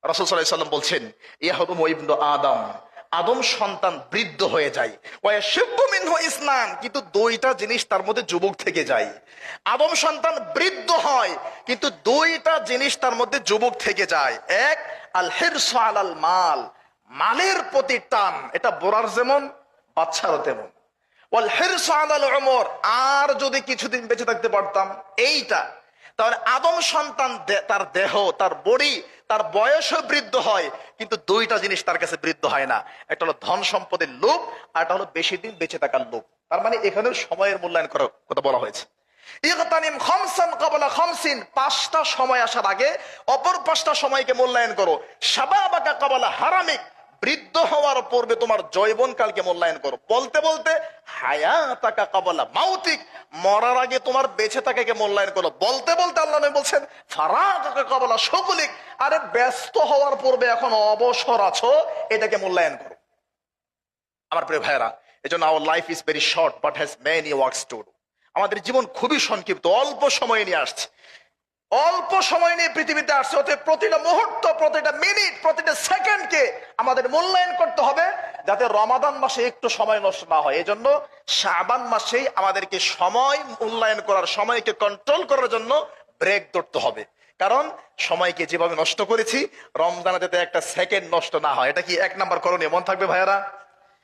রাসূল সাল্লাল্লাহু আলাইহি ওয়াসাল্লাম বলছেন, ইয়াহরুমু ইবনু আদম, আদম সন্তান বৃদ্ধ হয়ে যায়, ওয়ায়াশিব্বু মিনহু ইসনান, কিন্তু দুইটা জিনিস তার মধ্যে যুবক থেকে যায়। আদম সন্তান বৃদ্ধ হয়, কিন্তু দুইটা জিনিস তার মধ্যে যুবক থেকে যায়। এক, আল হিরসু আলাল মাল, মালের প্রতি টান, এটা বোরার যেমন বাচ্চারও তেমন। ওয়াল হিরসু আলাল উমর, আর যদি কিছুদিন বেঁচে থাকতে পারতাম, এইটা। তাহলে আদম সন্তান তার দেহ, তার বডি, তার বয়সও বৃদ্ধ হয়, কিন্তু দুইটা জিনিস তার কাছে বৃদ্ধ হয় না। একটা হলো ধন সম্পদের লোভ, আর একটা হলো বেশি দিন বেঁচে থাকার লোভ। তার মানে এখানে সময়ের মূল্যায়ন করার কথা বলা হয়েছে। ইগতানিম খামসান ক্বাবলা খামসিন, পাঁচটা সময় আসার আগে অপর পাঁচটা সময়কে মূল্যায়ন করো। শাবাবাকা ক্বাবলা হারামিক, বৃদ্ধ হওয়ার পূর্বে তোমার যৌবন কালকে মূল্যায়ন করো। বলতে বলতে হায়াতাকা ক্বাবলা মাউতিক, মরার আগে তোমার বেঁচে থাকাকে মূল্যায়ন করো। বলতে বলতে আল্লাহ নবী বলছেন ফারাগাকা ক্বাবলা শুগলিক, আরে ব্যস্ত হওয়ার পূর্বে এখন অবসর আছো, এটাকে মূল্যায়ন করো। আমার প্রিয় ভাইরা, এজন্য our life is very short but has many works to do. আমাদের জীবন খুবই সংক্ষিপ্ত, অল্প সময় নিয়ে আসছে, অল্প সময় নিয়ে পৃথিবীতে আসছে। অতএব প্রতিটা মুহূর্ত, প্রতিটা মিনিট, প্রতিটা সেকেন্ডকে আমাদের মূল্যায়ন করতে হবে, যাতে রমাদান মাসে একটু সময় নষ্ট না হয়। এজন্য শাবান মাসেই আমাদেরকে সময় মূল্যায়ন করার, সময়কে কন্ট্রোল করার জন্য ব্রেক ধরতে হবে। কারণ সময়কে যেভাবে নষ্ট করেছি, রমজানে যাতে একটা সেকেন্ড নষ্ট না হয়, এটা কি 1 নাম্বার করণীয়? মন থাকবে ভাইয়ারা?